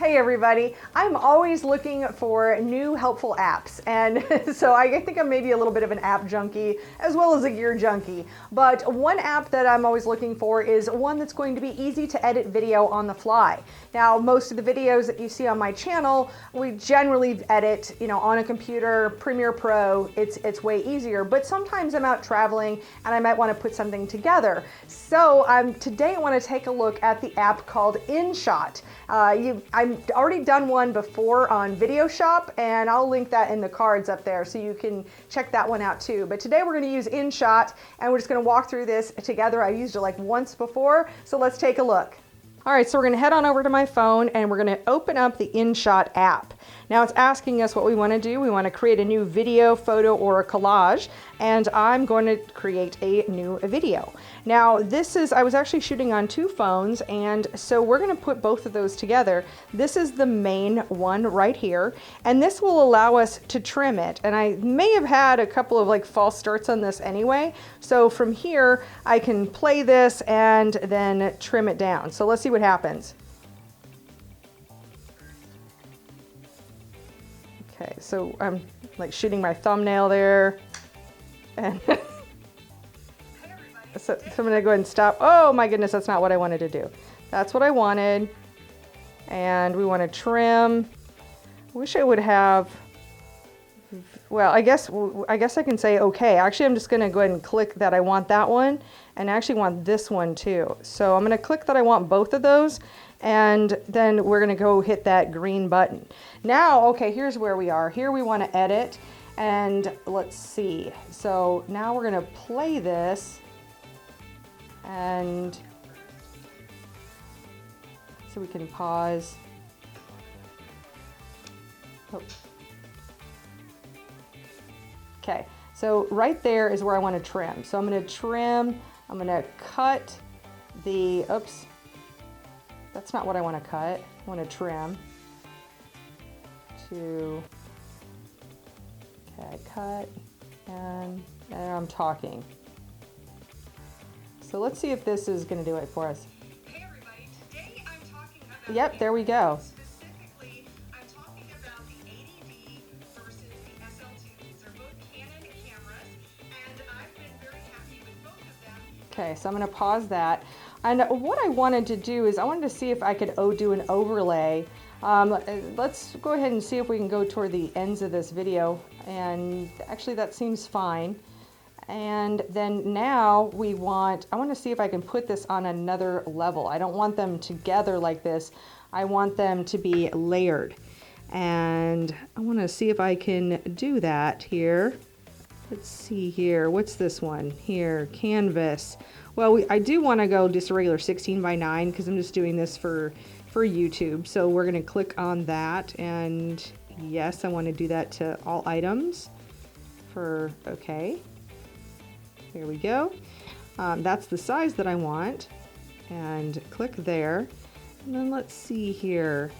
Hey everybody, I'm always looking for new helpful apps, and so I think I'm maybe a little bit of an app junkie as well as a gear junkie. But one app that I'm always looking for is one that's going to be easy to edit video on the fly. Now, most of the videos that you see on my channel, we generally edit, on a computer, Premiere Pro. It's way easier, but sometimes I'm out traveling and I might want to put something together. So today I want to take a look at the app called Inshot. I've already done one before on Video Shop, and I'll link that in the cards up there so you can check that one out too. But today we're going to use Inshot, and we're just going to walk through this together. I used it like once before, so let's take a look. All right, so we're going to head on over to my phone and we're going to open up the Inshot app. Now it's asking us what we want to do. We want to create a new video, photo, or a collage, and I'm going to create a new video. Now I was actually shooting on two phones, and so we're going to put both of those together. This is the main one right here, and this will allow us to trim it. And I may have had a couple of false starts on this anyway. So from here, I can play this and then trim it down. So let's see what happens. Okay, so I'm shooting my thumbnail there, and so I'm gonna go ahead and stop. Oh my goodness, that's not what I wanted to do. That's what I wanted, and we want to trim. I wish I would have. Well, I guess I can say okay. Actually, I'm just gonna go ahead and click that I want that one, and I actually want this one too. So I'm gonna click that I want both of those, and then we're gonna go hit that green button. Now, okay, here's where we are. Here we want to edit, and let's see. So now we're gonna play this, and so we can pause. Oh. Okay, so right there is where I want to trim. So I'm going to trim, I'm going to cut the, oops, that's not what I want to cut. I want to trim to, okay, cut, and I'm talking. So let's see if this is going to do it for us. Hey everybody, today I'm talking about... Yep, there we go. Specifically, I'm talking about the 80D versus the SL2. These are both Canon cameras, and I've been very happy with both of them. Okay, so I'm going to pause that. And what I wanted to do is I wanted to see if I could do an overlay. Let's go ahead and see if we can go toward the ends of this video. And actually that seems fine. And then now I want to see if I can put this on another level. I don't want them together like this. I want them to be layered. And I want to see if I can do that here. Let's see here. What's this one? Here, canvas. Well, I do want to go just a regular 16:9 because I'm just doing this for YouTube. So we're going to click on that. And yes, I want to do that to all items for, okay. Here we go. That's the size that I want, and click there. And then let's see here.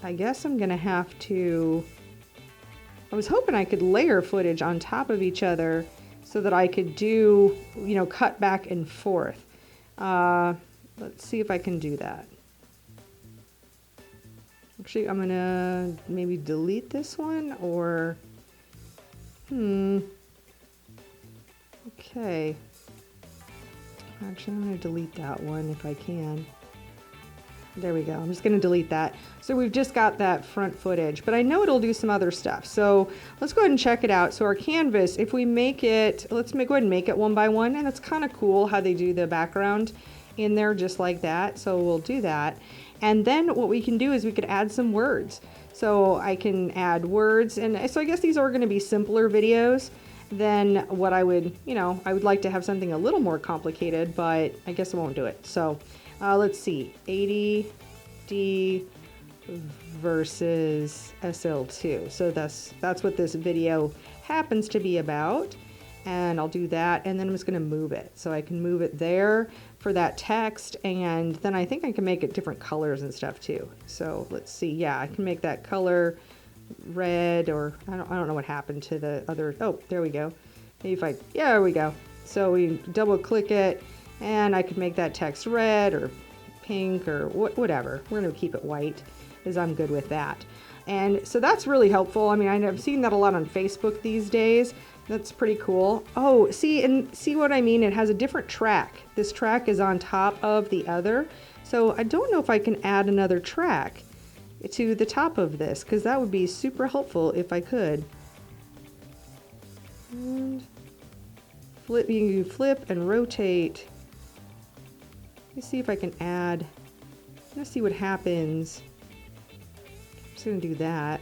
I guess I'm gonna have to, I was hoping I could layer footage on top of each other so that I could do, cut back and forth. Let's see if I can do that. Actually, I'm gonna maybe delete this one, or, okay. Actually, I'm going to delete that one if I can. There we go. I'm just going to delete that. So we've just got that front footage, but I know it'll do some other stuff. So let's go ahead and check it out. So our canvas, if we make it, go ahead and make it 1x1, and it's kind of cool how they do the background in there just like that. So we'll do that. And then what we can do is we could add some words. So I can add words, and so I guess these are going to be simpler videos than what I would, I would like to have something a little more complicated, but I guess I won't do it. So let's see, 80D versus SL2. So that's what this video happens to be about. And I'll do that, and then I'm just going to move it. So I can move it there for that text, and then I think I can make it different colors and stuff too. So let's see, yeah, I can make that color red, or I don't know what happened to the other. Oh, there we go. Maybe if yeah, there we go. So we double click it, and I could make that text red or pink or whatever. We're going to keep it white. is I'm good with that. And so that's really helpful. I mean, I've seen that a lot on Facebook these days. That's pretty cool. Oh, see what I mean? It has a different track. This track is on top of the other. So I don't know if I can add another track to the top of this, because that would be super helpful if I could. And flip, you can flip and rotate. Let me see if I can add. Let's see what happens. I'm just gonna do that.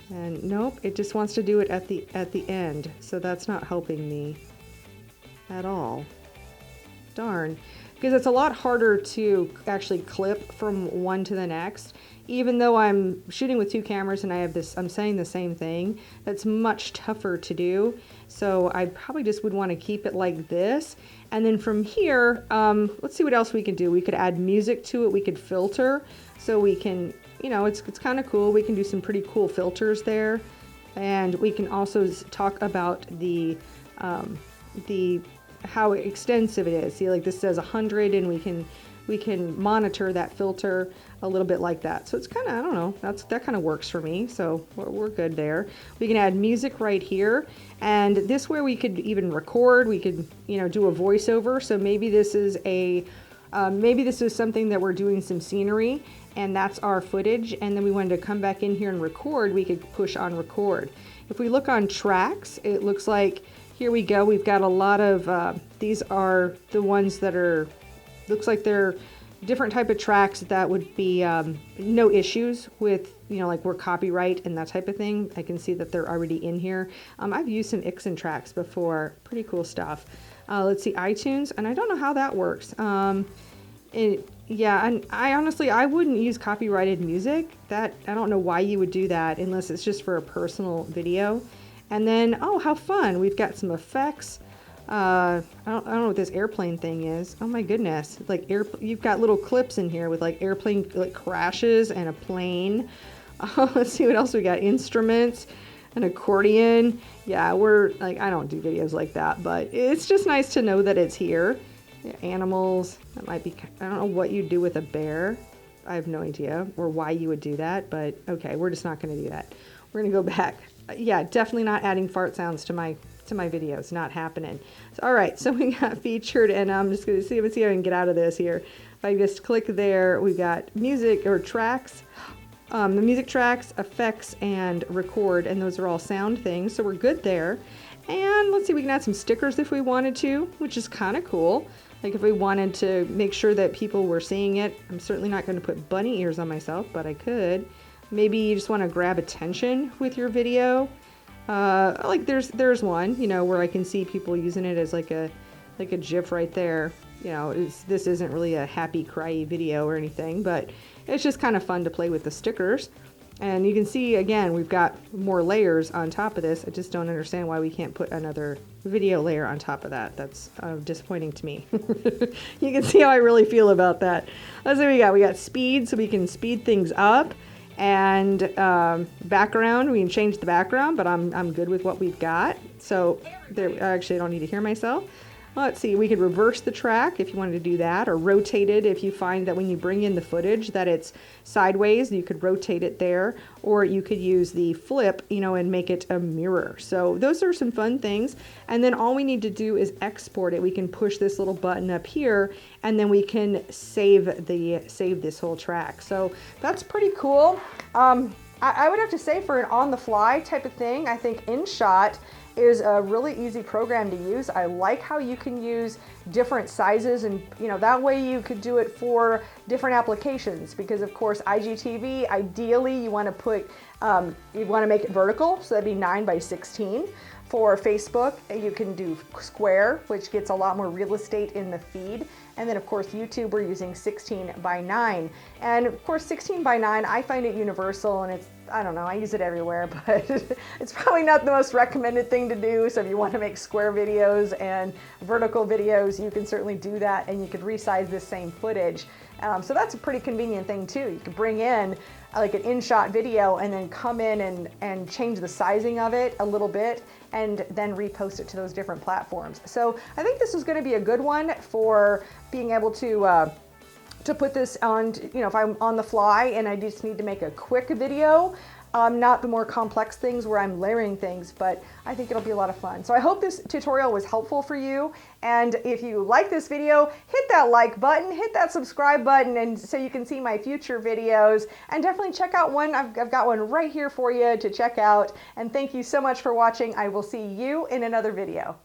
And nope, it just wants to do it at the end, so that's not helping me at all. Darn. Because it's a lot harder to actually clip from one to the next. Even though I'm shooting with two cameras and I have this, I'm saying the same thing, that's much tougher to do. So I probably just would want to keep it like this. And then from here, let's see what else we can do. We could add music to it. We could filter. So we can, you know, it's kind of cool. We can do some pretty cool filters there. And we can also talk about the how extensive it is. See, like this says 100, and we can monitor that filter a little bit like that. So it's kind of, I don't know, that kind of works for me. So we're good there. We can add music right here, and this way we could even record. We could, you know, do a voiceover. So maybe this is something that we're doing some scenery, and that's our footage. And then we wanted to come back in here and record. We could push on record. If we look on tracks, it looks like here we go. We've got a lot of, these are the ones that are, looks like they're different type of tracks that would be no issues with, you know, like we're copyright and that type of thing. I can see that they're already in here. I've used some Ixen tracks before. Pretty cool stuff. Let's see, iTunes, and I don't know how that works. Yeah, and I wouldn't use copyrighted music. That, I don't know why you would do that unless it's just for a personal video. And then, oh, how fun. We've got some effects. I don't know what this airplane thing is. Oh my goodness. Like you've got little clips in here with like airplane like crashes and a plane. Let's see what else we got. Instruments, an accordion. Yeah, we're like, I don't do videos like that, but it's just nice to know that it's here. Yeah, animals. That might be, I don't know what you'd do with a bear. I have no idea or why you would do that, but okay, we're just not going to do that. We're going to go back. Yeah, definitely not adding fart sounds to my videos. Not happening. So, all right, so we got featured, and I'm just going to see if I can get out of this here. If I just click there, we've got music or tracks, the music tracks, effects, and record, and those are all sound things, so we're good there. And let's see, we can add some stickers if we wanted to, which is kind of cool. Like if we wanted to make sure that people were seeing it. I'm certainly not going to put bunny ears on myself, but I could. Maybe you just want to grab attention with your video. Like there's one, you know, where I can see people using it as like a GIF right there. You know, this isn't really a happy cryy video or anything, but it's just kind of fun to play with the stickers. And you can see again, we've got more layers on top of this. I just don't understand why we can't put another video layer on top of that. That's disappointing to me. You can see how I really feel about that. Let's see what we got speed, so we can speed things up. And background, we can change the background, but I'm good with what we've got. So there, actually I don't need to hear myself. Let's see, we could reverse the track if you wanted to do that, or rotate it if you find that when you bring in the footage that it's sideways, you could rotate it there, or you could use the flip, you know, and make it a mirror. So those are some fun things. And then all we need to do is export it. We can push this little button up here, and then we can save this whole track. So that's pretty cool. I would have to say, for an on-the-fly type of thing, I think Inshot is a really easy program to use. I like how you can use different sizes, and you know, that way you could do it for different applications, because of course IGTV, ideally you want to put you want to make it vertical, so that'd be 9:16. For Facebook, you can do square, which gets a lot more real estate in the feed. And then of course YouTube, we're using 16:9. And of course 16:9, I find it universal, and it's, I don't know, I use it everywhere, but it's probably not the most recommended thing to do. So if you want to make square videos and vertical videos, you can certainly do that, and you could resize this same footage. So that's a pretty convenient thing too. You could bring in like an InShot video and then come in and change the sizing of it a little bit, and then repost it to those different platforms. So I think this is going to be a good one for being able to to put this on, if I'm on the fly and I just need to make a quick video, not the more complex things where I'm layering things, but I think it'll be a lot of fun. So I hope this tutorial was helpful for you. And if you like this video, hit that like button, hit that subscribe button, and so you can see my future videos. And definitely check out one. I've got one right here for you to check out. And thank you so much for watching. I will see you in another video.